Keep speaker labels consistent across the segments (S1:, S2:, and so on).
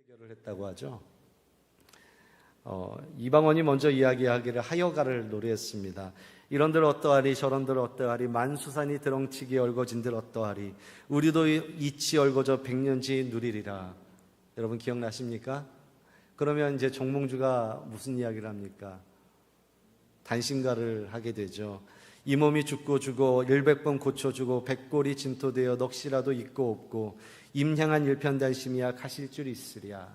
S1: 대결을 했다고 하죠. 이방원이 먼저 이야기하기를 하여가를 노래했습니다. 이런들 어떠하리 저런들 어떠하리 만수산이 드렁치기 얼거진들 어떠하리 우리도 이치 얼거져 백년지 누리리라. 여러분 기억나십니까? 그러면 이제 정몽주가 무슨 이야기를 합니까? 단신가를 하게 되죠. 이 몸이 죽고 죽어 100번 고쳐주고 백골이 진토되어 넋이라도 있고 없고 임향한 일편단심이야 가실 줄 있으랴.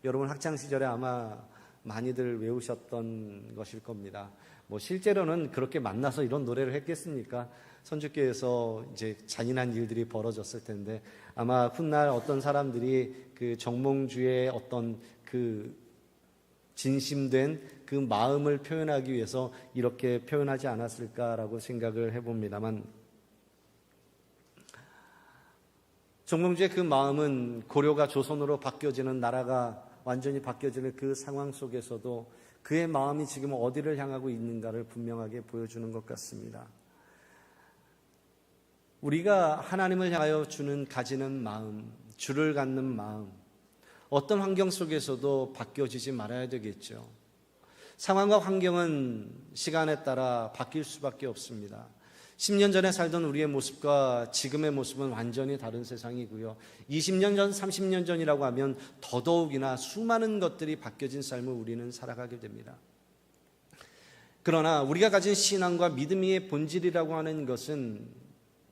S1: 여러분 학창시절에 아마 많이들 외우셨던 것일 겁니다. 실제로는 그렇게 만나서 이런 노래를 했겠습니까? 선주교에서 이제 잔인한 일들이 벌어졌을 텐데 아마 훗날 어떤 사람들이 그 정몽주의 어떤 그 진심된 그 마음을 표현하기 위해서 이렇게 표현하지 않았을까라고 생각을 해봅니다만, 정몽주의 그 마음은 고려가 조선으로 바뀌어지는, 나라가 완전히 바뀌어지는 그 상황 속에서도 그의 마음이 지금 어디를 향하고 있는가를 분명하게 보여주는 것 같습니다. 우리가 하나님을 향하여 가지는 마음, 주를 갖는 마음, 어떤 환경 속에서도 바뀌어지지 말아야 되겠죠. 상황과 환경은 시간에 따라 바뀔 수밖에 없습니다. 10년 전에 살던 우리의 모습과 지금의 모습은 완전히 다른 세상이고요. 20년 전, 30년 전이라고 하면 더더욱이나 수많은 것들이 바뀌어진 삶을 우리는 살아가게 됩니다. 그러나 우리가 가진 신앙과 믿음의 본질이라고 하는 것은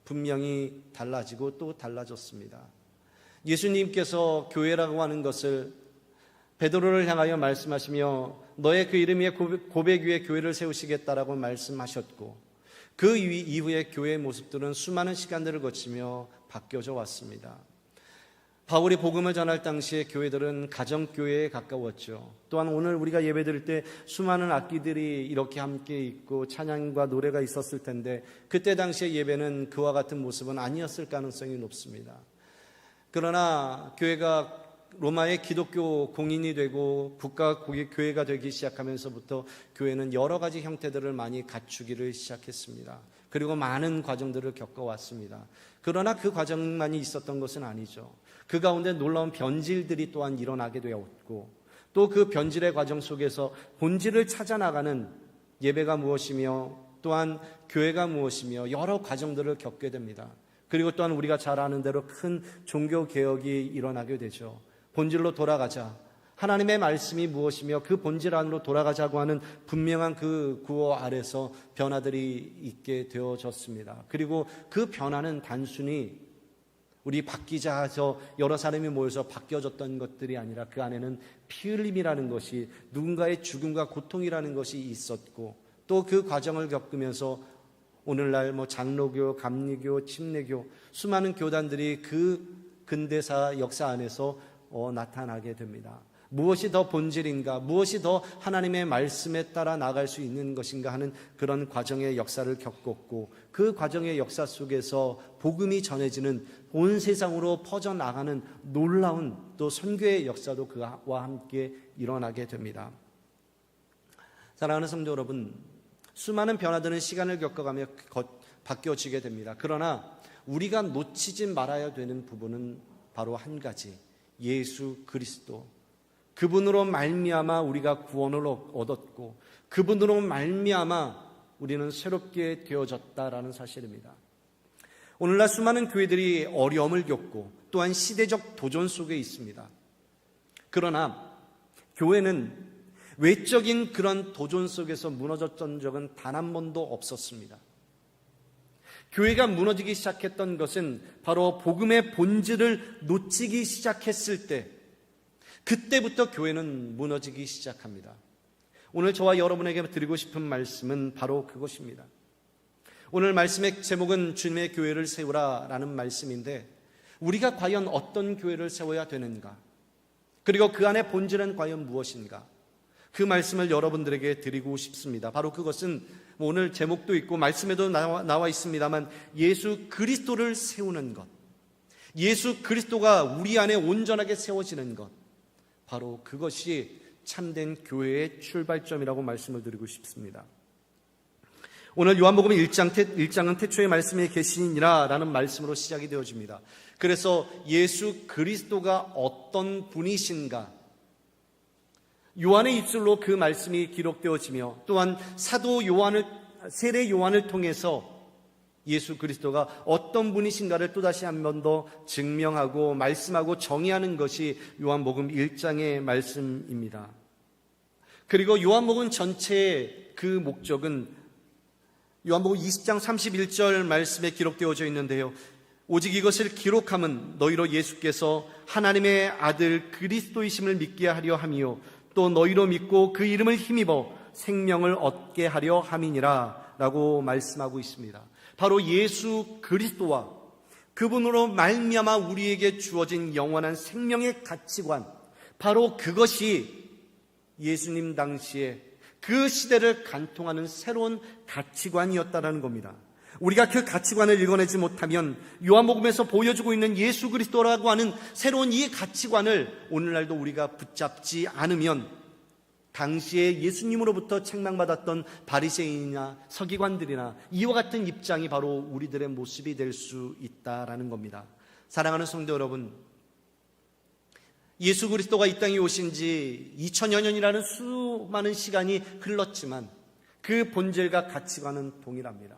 S1: 분명히 달라지고 또 달라졌습니다. 예수님께서 교회라고 하는 것을 베드로를 향하여 말씀하시며 너의 그 이름 위에 고백 위에 교회를 세우시겠다라고 말씀하셨고, 그 이후에 교회의 모습들은 수많은 시간들을 거치며 바뀌어져 왔습니다. 바울이 복음을 전할 당시에 교회들은 가정교회에 가까웠죠. 또한 오늘 우리가 예배드릴 때 수많은 악기들이 이렇게 함께 있고 찬양과 노래가 있었을 텐데 그때 당시의 예배는 그와 같은 모습은 아니었을 가능성이 높습니다. 그러나 교회가 로마의 기독교 공인이 되고 국가 교회가 되기 시작하면서부터 교회는 여러 가지 형태들을 많이 갖추기를 시작했습니다. 그리고 많은 과정들을 겪어왔습니다. 그러나 그 과정만이 있었던 것은 아니죠. 그 가운데 놀라운 변질들이 또한 일어나게 되었고, 또 그 변질의 과정 속에서 본질을 찾아나가는 예배가 무엇이며 또한 교회가 무엇이며 여러 과정들을 겪게 됩니다. 그리고 또한 우리가 잘 아는 대로 큰 종교개혁이 일어나게 되죠. 본질로 돌아가자, 하나님의 말씀이 무엇이며 그 본질 안으로 돌아가자고 하는 분명한 그 구호 아래서 변화들이 있게 되어졌습니다. 그리고 그 변화는 단순히 우리 바뀌자 해서 여러 사람이 모여서 바뀌어졌던 것들이 아니라 그 안에는 피 흘림이라는 것이, 누군가의 죽음과 고통이라는 것이 있었고, 또 그 과정을 겪으면서 오늘날 장로교, 감리교, 침례교 수많은 교단들이 그 근대사 역사 안에서 나타나게 됩니다. 무엇이 더 본질인가, 무엇이 더 하나님의 말씀에 따라 나갈 수 있는 것인가 하는 그런 과정의 역사를 겪었고, 그 과정의 역사 속에서 복음이 전해지는, 온 세상으로 퍼져나가는 놀라운 또 선교의 역사도 그와 함께 일어나게 됩니다. 사랑하는 성도 여러분, 수많은 변화들은 시간을 겪어가며 바뀌어지게 됩니다. 그러나 우리가 놓치지 말아야 되는 부분은 바로 한 가지, 예수 그리스도. 그분으로 말미암아 우리가 구원을 얻었고 그분으로 말미암아 우리는 새롭게 되어졌다라는 사실입니다. 오늘날 수많은 교회들이 어려움을 겪고 또한 시대적 도전 속에 있습니다. 그러나 교회는 외적인 그런 도전 속에서 무너졌던 적은 단 한 번도 없었습니다. 교회가 무너지기 시작했던 것은 바로 복음의 본질을 놓치기 시작했을 때, 그때부터 교회는 무너지기 시작합니다. 오늘 저와 여러분에게 드리고 싶은 말씀은 바로 그것입니다. 오늘 말씀의 제목은 주님의 교회를 세우라 라는 말씀인데, 우리가 과연 어떤 교회를 세워야 되는가, 그리고 그 안의 본질은 과연 무엇인가, 그 말씀을 여러분들에게 드리고 싶습니다. 바로 그것은 오늘 제목도 있고 말씀에도 나와 있습니다만, 예수 그리스도를 세우는 것, 예수 그리스도가 우리 안에 온전하게 세워지는 것, 바로 그것이 참된 교회의 출발점이라고 말씀을 드리고 싶습니다. 오늘 요한복음 1장은 태초의 말씀이 계시니라 라는 말씀으로 시작이 되어집니다. 그래서 예수 그리스도가 어떤 분이신가, 요한의 입술로 그 말씀이 기록되어지며 또한 세례 요한을 통해서 예수 그리스도가 어떤 분이신가를 또다시 한 번 더 증명하고 말씀하고 정의하는 것이 요한복음 1장의 말씀입니다. 그리고 요한복음 전체의 그 목적은 요한복음 20장 31절 말씀에 기록되어져 있는데요. 오직 이것을 기록함은 너희로 예수께서 하나님의 아들 그리스도이심을 믿게 하려 함이요 또 너희로 믿고 그 이름을 힘입어 생명을 얻게 하려 함이니라 라고 말씀하고 있습니다. 바로 예수 그리스도와 그분으로 말미암아 우리에게 주어진 영원한 생명의 가치관, 바로 그것이 예수님 당시에 그 시대를 간통하는 새로운 가치관이었다는 겁니다. 우리가 그 가치관을 읽어내지 못하면 요한복음에서 보여주고 있는 예수 그리스도라고 하는 새로운 이 가치관을 오늘날도 우리가 붙잡지 않으면 당시에 예수님으로부터 책망받았던 바리새인이나 서기관들이나 이와 같은 입장이 바로 우리들의 모습이 될 수 있다라는 겁니다. 사랑하는 성도 여러분, 예수 그리스도가 이 땅에 오신 지 2000여 년이라는 수많은 시간이 흘렀지만 그 본질과 가치관은 동일합니다.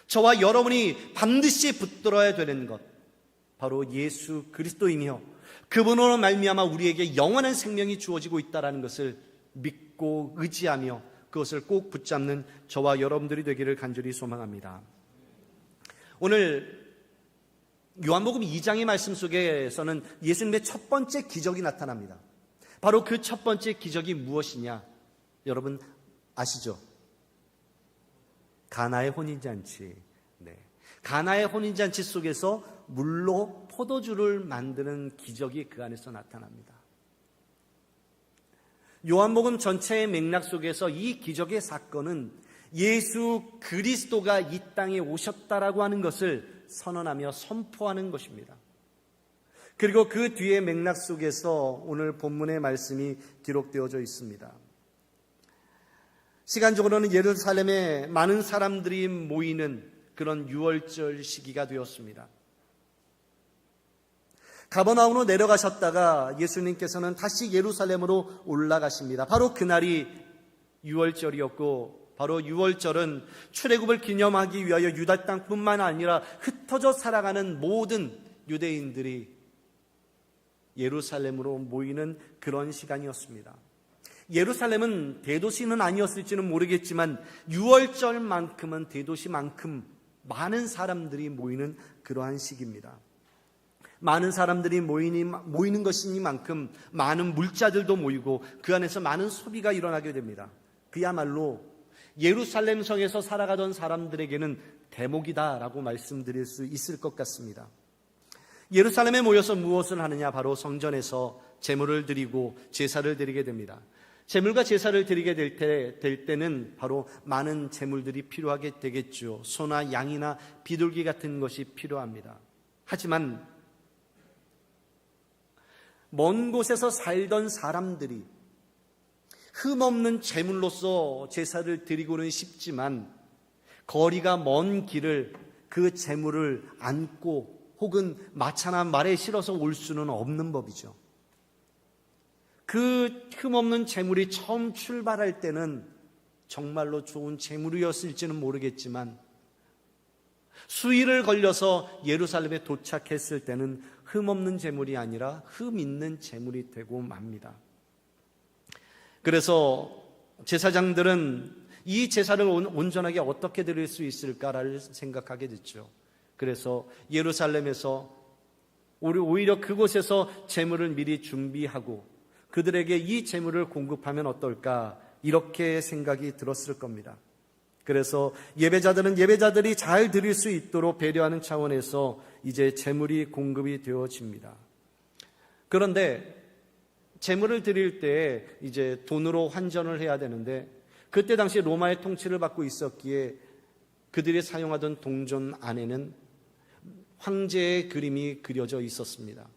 S1: 저와 여러분이 반드시 붙들어야 되는 것, 바로 예수 그리스도이며 그분으로 말미암아 우리에게 영원한 생명이 주어지고 있다는 것을 믿고 의지하며 그것을 꼭 붙잡는 저와 여러분들이 되기를 간절히 소망합니다. 오늘 요한복음 2장의 말씀 속에서는 예수님의 첫 번째 기적이 나타납니다. 바로 그 첫 번째 기적이 무엇이냐? 여러분 아시죠? 가나의 혼인잔치. 가나의 혼인잔치 속에서 물로 포도주를 만드는 기적이 그 안에서 나타납니다. 요한복음 전체의 맥락 속에서 이 기적의 사건은 예수 그리스도가 이 땅에 오셨다라고 하는 것을 선언하며 선포하는 것입니다. 그리고 그 뒤의 맥락 속에서 오늘 본문의 말씀이 기록되어져 있습니다. 시간적으로는 예루살렘에 많은 사람들이 모이는 그런 유월절 시기가 되었습니다. 가버나움으로 내려가셨다가 예수님께서는 다시 예루살렘으로 올라가십니다. 바로 그날이 유월절이었고, 바로 유월절은 출애굽을 기념하기 위하여 유다 땅뿐만 아니라 흩어져 살아가는 모든 유대인들이 예루살렘으로 모이는 그런 시간이었습니다. 예루살렘은 대도시는 아니었을지는 모르겠지만 유월절만큼은 대도시만큼 많은 사람들이 모이는 그러한 시기입니다. 많은 사람들이 모이는 것이니만큼 많은 물자들도 모이고 그 안에서 많은 소비가 일어나게 됩니다. 그야말로 예루살렘 성에서 살아가던 사람들에게는 대목이다라고 말씀드릴 수 있을 것 같습니다. 예루살렘에 모여서 무엇을 하느냐? 바로 성전에서 제물을 드리고 제사를 드리게 됩니다. 제물과 제사를 드리게 될 때는 바로 많은 제물들이 필요하게 되겠죠. 소나 양이나 비둘기 같은 것이 필요합니다. 하지만 먼 곳에서 살던 사람들이 흠없는 제물로서 제사를 드리고는 싶지만 거리가 먼 길을 그 제물을 안고 혹은 마차나 말에 실어서 올 수는 없는 법이죠. 그 흠없는 제물이 처음 출발할 때는 정말로 좋은 제물이었을지는 모르겠지만 수일을 걸려서 예루살렘에 도착했을 때는 흠없는 제물이 아니라 흠 있는 제물이 되고 맙니다. 그래서 제사장들은 이 제사를 온전하게 어떻게 드릴 수 있을까를 생각하게 됐죠. 그래서 예루살렘에서 오히려 그곳에서 제물을 미리 준비하고 그들에게 이 제물을 공급하면 어떨까, 이렇게 생각이 들었을 겁니다. 그래서 예배자들이 잘 드릴 수 있도록 배려하는 차원에서 이제 제물이 공급이 되어집니다. 그런데 제물을 드릴 때 이제 돈으로 환전을 해야 되는데 그때 당시 로마의 통치를 받고 있었기에 그들이 사용하던 동전 안에는 황제의 그림이 그려져 있었습니다.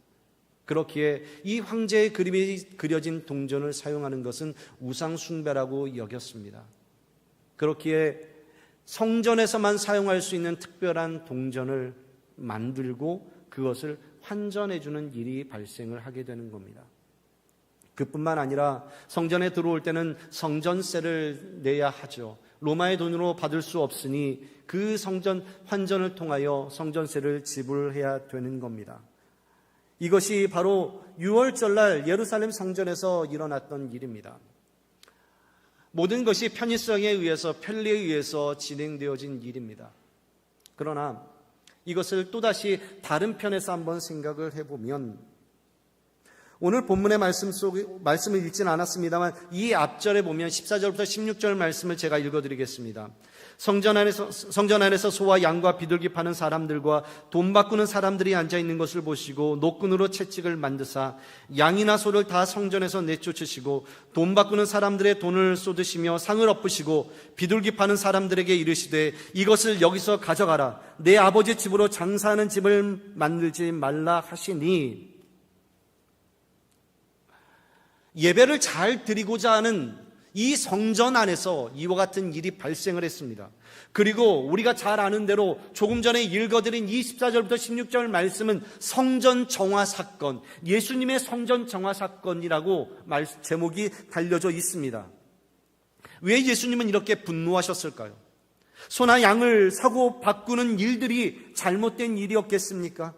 S1: 그렇기에 이 황제의 그림이 그려진 동전을 사용하는 것은 우상 숭배라고 여겼습니다. 그렇기에 성전에서만 사용할 수 있는 특별한 동전을 만들고 그것을 환전해 주는 일이 발생을 하게 되는 겁니다. 그뿐만 아니라 성전에 들어올 때는 성전세를 내야 하죠. 로마의 돈으로 받을 수 없으니 그 성전 환전을 통하여 성전세를 지불해야 되는 겁니다. 이것이 바로 유월절날 예루살렘 성전에서 일어났던 일입니다. 모든 것이 편의성에 의해서, 편리에 의해서 진행되어진 일입니다. 그러나 이것을 또다시 다른 편에서 한번 생각을 해보면, 오늘 본문의 말씀을 읽지는 않았습니다만 이 앞절에 보면 14절부터 16절 말씀을 제가 읽어드리겠습니다. 성전 안에서 소와 양과 비둘기 파는 사람들과 돈 바꾸는 사람들이 앉아있는 것을 보시고 노끈으로 채찍을 만드사 양이나 소를 다 성전에서 내쫓으시고 돈 바꾸는 사람들의 돈을 쏟으시며 상을 엎으시고 비둘기 파는 사람들에게 이르시되 이것을 여기서 가져가라. 내 아버지 집으로 장사하는 집을 만들지 말라 하시니, 예배를 잘 드리고자 하는 이 성전 안에서 이와 같은 일이 발생을 했습니다. 그리고 우리가 잘 아는 대로 조금 전에 읽어드린 24절부터 16절 말씀은 성전 정화 사건, 예수님의 성전 정화 사건이라고 제목이 달려져 있습니다. 왜 예수님은 이렇게 분노하셨을까요? 소나 양을 사고 바꾸는 일들이 잘못된 일이었겠습니까?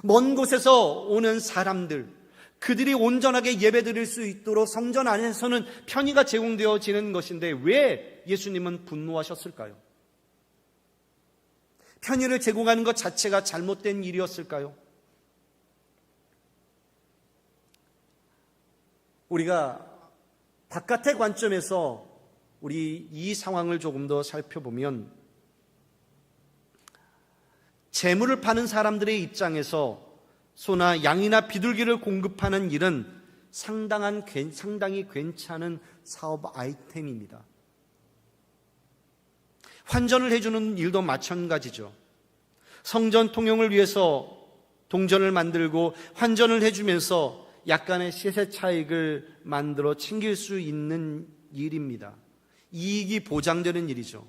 S1: 먼 곳에서 오는 사람들, 그들이 온전하게 예배드릴 수 있도록 성전 안에서는 편의가 제공되어지는 것인데 왜 예수님은 분노하셨을까요? 편의를 제공하는 것 자체가 잘못된 일이었을까요? 우리가 바깥의 관점에서 우리 이 상황을 조금 더 살펴보면, 재물을 파는 사람들의 입장에서 소나 양이나 비둘기를 공급하는 일은 상당히 괜찮은 사업 아이템입니다. 환전을 해주는 일도 마찬가지죠. 성전 통용을 위해서 동전을 만들고 환전을 해주면서 약간의 시세 차익을 만들어 챙길 수 있는 일입니다. 이익이 보장되는 일이죠.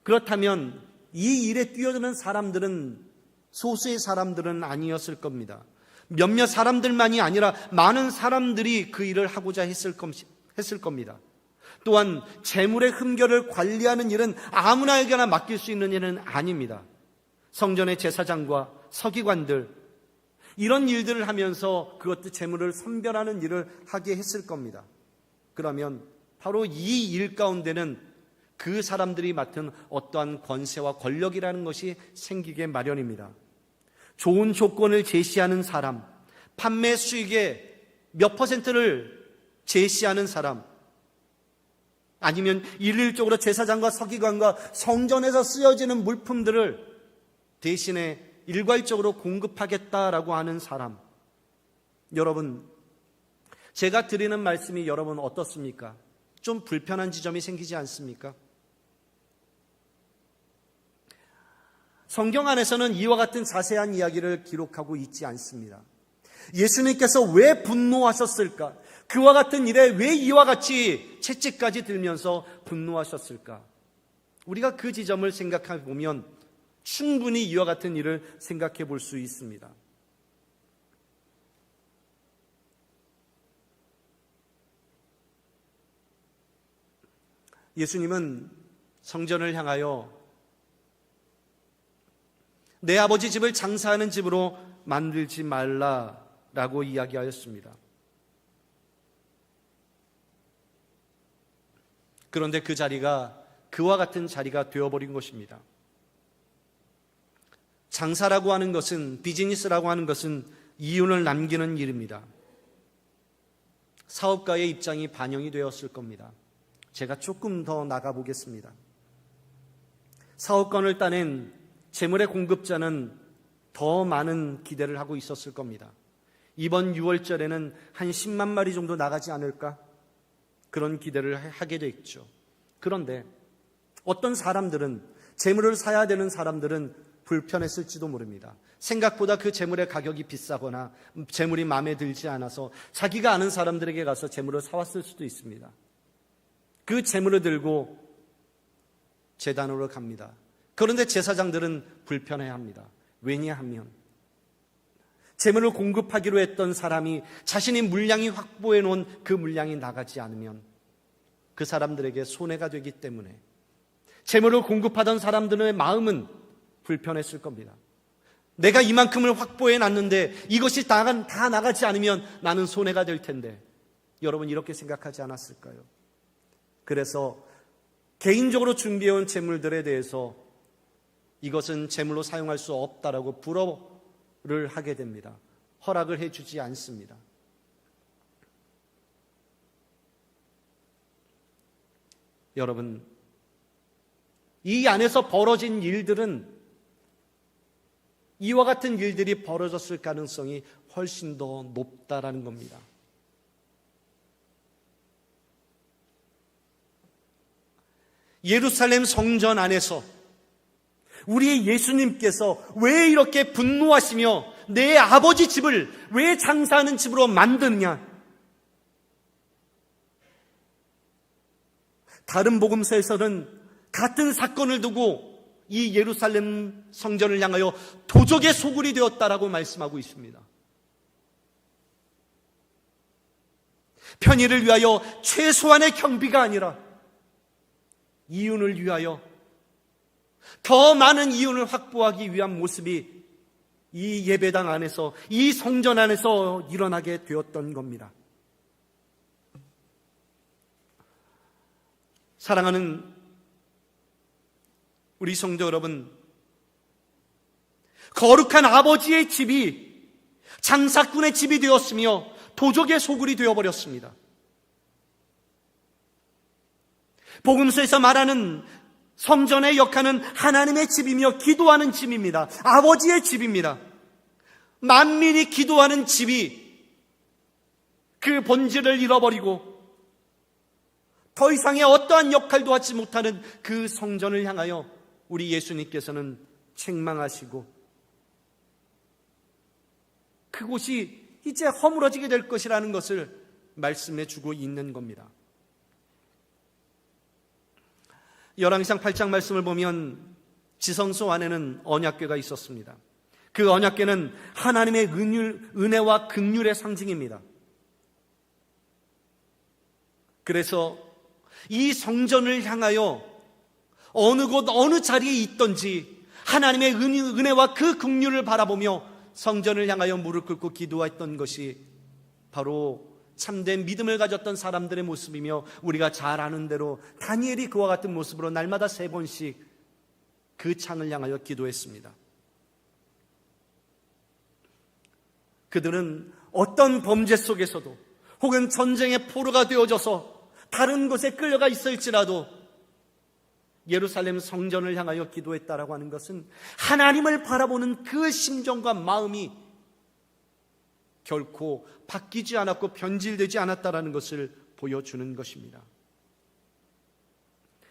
S1: 그렇다면 이 일에 뛰어드는 사람들은 소수의 사람들은 아니었을 겁니다. 몇몇 사람들만이 아니라 많은 사람들이 그 일을 하고자 했을 겁니다. 또한 재물의 흠결을 관리하는 일은 아무나에게나 맡길 수 있는 일은 아닙니다. 성전의 제사장과 서기관들, 이런 일들을 하면서 그것도 재물을 선별하는 일을 하게 했을 겁니다. 그러면 바로 이 일 가운데는 그 사람들이 맡은 어떠한 권세와 권력이라는 것이 생기게 마련입니다. 좋은 조건을 제시하는 사람, 판매 수익의 몇 %를 제시하는 사람, 아니면 일률적으로 제사장과 서기관과 성전에서 쓰여지는 물품들을 대신에 일괄적으로 공급하겠다라고 하는 사람. 여러분, 제가 드리는 말씀이 여러분 어떻습니까? 좀 불편한 지점이 생기지 않습니까? 성경 안에서는 이와 같은 자세한 이야기를 기록하고 있지 않습니다. 예수님께서 왜 분노하셨을까? 그와 같은 일에 왜 이와 같이 채찍까지 들면서 분노하셨을까? 우리가 그 지점을 생각해 보면 충분히 이와 같은 일을 생각해 볼 수 있습니다. 예수님은 성전을 향하여 내 아버지 집을 장사하는 집으로 만들지 말라라고 이야기하였습니다. 그런데 그 자리가 그와 같은 자리가 되어버린 것입니다. 장사라고 하는 것은, 비즈니스라고 하는 것은 이윤을 남기는 일입니다. 사업가의 입장이 반영이 되었을 겁니다. 제가 조금 더 나가보겠습니다. 사업권을 따낸 재물의 공급자는 더 많은 기대를 하고 있었을 겁니다. 이번 6월절에는 한 10만 마리 정도 나가지 않을까? 그런 기대를 하게 됐죠. 그런데 어떤 사람들은, 재물을 사야 되는 사람들은 불편했을지도 모릅니다. 생각보다 그 재물의 가격이 비싸거나 재물이 마음에 들지 않아서 자기가 아는 사람들에게 가서 재물을 사왔을 수도 있습니다. 그 재물을 들고 제단으로 갑니다. 그런데 제사장들은 불편해합니다. 왜냐하면 제물을 공급하기로 했던 사람이 자신이 물량이 확보해 놓은 그 물량이 나가지 않으면 그 사람들에게 손해가 되기 때문에 제물을 공급하던 사람들의 마음은 불편했을 겁니다. 내가 이만큼을 확보해 놨는데 이것이 다 나가지 않으면 나는 손해가 될 텐데, 여러분 이렇게 생각하지 않았을까요? 그래서 개인적으로 준비해온 제물들에 대해서 이것은 제물로 사용할 수 없다라고 불허를 하게 됩니다. 허락을 해주지 않습니다. 여러분, 이 안에서 벌어진 일들은 이와 같은 일들이 벌어졌을 가능성이 훨씬 더 높다라는 겁니다. 예루살렘 성전 안에서 우리 예수님께서 왜 이렇게 분노하시며 내 아버지 집을 왜 장사하는 집으로 만드느냐? 다른 복음서에서는 같은 사건을 두고 이 예루살렘 성전을 향하여 도적의 소굴이 되었다라고 말씀하고 있습니다. 편의를 위하여 최소한의 경비가 아니라 이윤을 위하여 더 많은 이윤을 확보하기 위한 모습이 이 예배당 안에서, 이 성전 안에서 일어나게 되었던 겁니다. 사랑하는 우리 성도 여러분, 거룩한 아버지의 집이 장사꾼의 집이 되었으며 도적의 소굴이 되어버렸습니다. 복음서에서 말하는 성전의 역할은 하나님의 집이며 기도하는 집입니다. 아버지의 집입니다. 만민이 기도하는 집이 그 본질을 잃어버리고 더 이상의 어떠한 역할도 하지 못하는 그 성전을 향하여 우리 예수님께서는 책망하시고 그곳이 이제 허물어지게 될 것이라는 것을 말씀해 주고 있는 겁니다. 열왕기상 8장 말씀을 보면 지성소 안에는 언약궤가 있었습니다. 그 언약궤는 하나님의 은혜와 긍휼의 상징입니다. 그래서 이 성전을 향하여 어느 곳 어느 자리에 있든지 하나님의 은혜와 그 긍휼을 바라보며 성전을 향하여 무릎 꿇고 기도했던 것이 바로 참된 믿음을 가졌던 사람들의 모습이며, 우리가 잘 아는 대로 다니엘이 그와 같은 모습으로 날마다 3번씩 그 창을 향하여 기도했습니다. 그들은 어떤 범죄 속에서도 혹은 전쟁의 포로가 되어져서 다른 곳에 끌려가 있을지라도 예루살렘 성전을 향하여 기도했다라고 하는 것은 하나님을 바라보는 그 심정과 마음이 결코 바뀌지 않았고 변질되지 않았다라는 것을 보여주는 것입니다.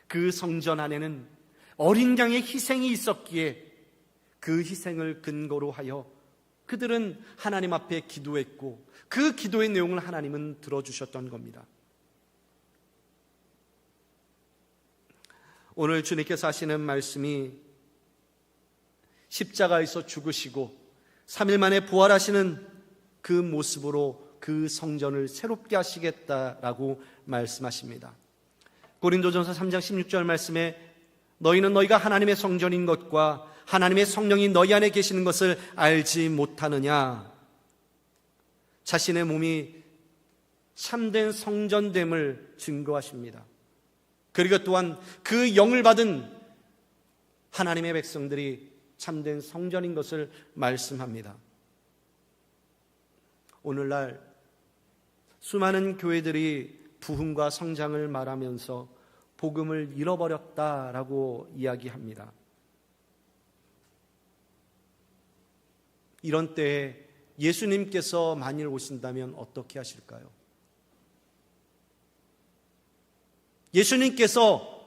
S1: 그 성전 안에는 어린 양의 희생이 있었기에 그 희생을 근거로 하여 그들은 하나님 앞에 기도했고 그 기도의 내용을 하나님은 들어주셨던 겁니다. 오늘 주님께서 하시는 말씀이 십자가에서 죽으시고 3일 만에 부활하시는 그 모습으로 그 성전을 새롭게 하시겠다라고 말씀하십니다. 고린도전서 3장 16절 말씀에 너희는 너희가 하나님의 성전인 것과 하나님의 성령이 너희 안에 계시는 것을 알지 못하느냐. 자신의 몸이 참된 성전됨을 증거하십니다. 그리고 또한 그 영을 받은 하나님의 백성들이 참된 성전인 것을 말씀합니다. 오늘날 수많은 교회들이 부흥과 성장을 말하면서 복음을 잃어버렸다라고 이야기합니다. 이런 때에 예수님께서 만일 오신다면 어떻게 하실까요? 예수님께서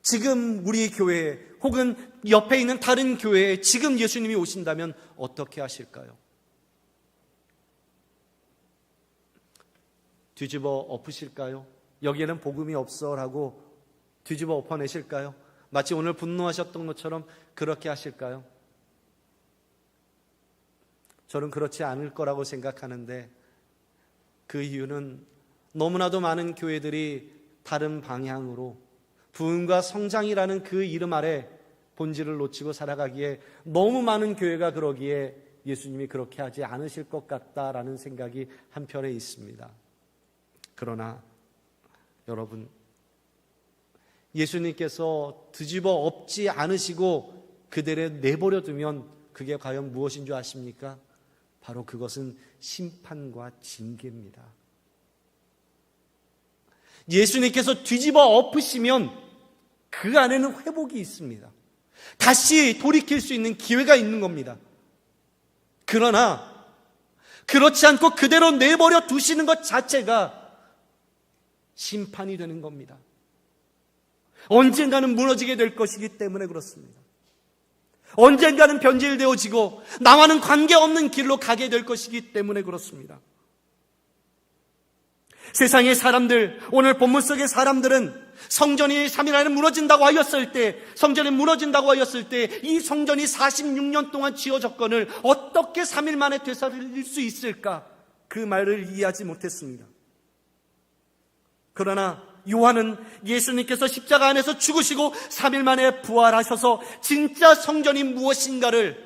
S1: 지금 우리 교회에 혹은 옆에 있는 다른 교회에 지금 예수님이 오신다면 어떻게 하실까요? 뒤집어 엎으실까요? 여기에는 복음이 없어라고 뒤집어 엎어내실까요? 마치 오늘 분노하셨던 것처럼 그렇게 하실까요? 저는 그렇지 않을 거라고 생각하는데, 그 이유는 너무나도 많은 교회들이 다른 방향으로 부흥과 성장이라는 그 이름 아래 본질을 놓치고 살아가기에, 너무 많은 교회가 그러기에 예수님이 그렇게 하지 않으실 것 같다라는 생각이 한편에 있습니다. 그러나 여러분, 예수님께서 뒤집어 엎지 않으시고 그대로 내버려 두면 그게 과연 무엇인 줄 아십니까? 바로 그것은 심판과 징계입니다. 예수님께서 뒤집어 엎으시면 그 안에는 회복이 있습니다. 다시 돌이킬 수 있는 기회가 있는 겁니다. 그러나 그렇지 않고 그대로 내버려 두시는 것 자체가 심판이 되는 겁니다. 언젠가는 무너지게 될 것이기 때문에 그렇습니다. 언젠가는 변질되어지고 나와는 관계없는 길로 가게 될 것이기 때문에 그렇습니다. 세상의 사람들, 오늘 본문 속의 사람들은 성전이 3일 안에 무너진다고 하였을 때, 성전이 무너진다고 하였을 때 이 성전이 46년 동안 지어졌건을 어떻게 3일 만에 되살릴 수 있을까? 그 말을 이해하지 못했습니다. 그러나 요한은 예수님께서 십자가 안에서 죽으시고 3일 만에 부활하셔서 진짜 성전이 무엇인가를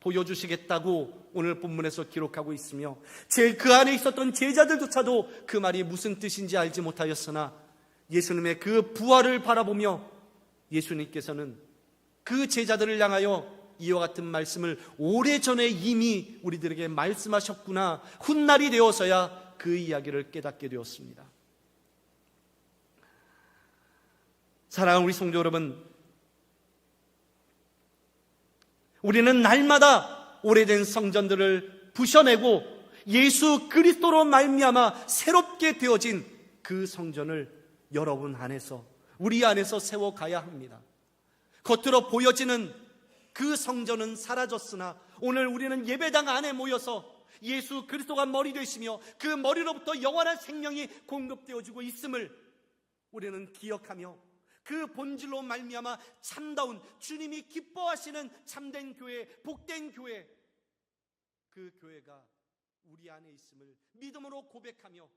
S1: 보여주시겠다고 오늘 본문에서 기록하고 있으며, 그 안에 있었던 제자들조차도 그 말이 무슨 뜻인지 알지 못하였으나 예수님의 그 부활을 바라보며 예수님께서는 그 제자들을 향하여 이와 같은 말씀을 오래전에 이미 우리들에게 말씀하셨구나, 훗날이 되어서야 그 이야기를 깨닫게 되었습니다. 사랑하는 우리 성도 여러분, 우리는 날마다 오래된 성전들을 부셔내고 예수 그리스도로 말미암아 새롭게 되어진 그 성전을 여러분 안에서, 우리 안에서 세워가야 합니다. 겉으로 보여지는 그 성전은 사라졌으나 오늘 우리는 예배당 안에 모여서 예수 그리스도가 머리 되시며 그 머리로부터 영원한 생명이 공급되어지고 있음을 우리는 기억하며, 그 본질로 말미암아 참다운 주님이 기뻐하시는 참된 교회, 복된 교회, 그 교회가 우리 안에 있음을 믿음으로 고백하며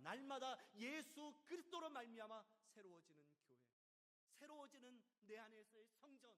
S1: 날마다 예수 그리스도로 말미암아 새로워지는 교회, 새로워지는 내 안에서의 성전,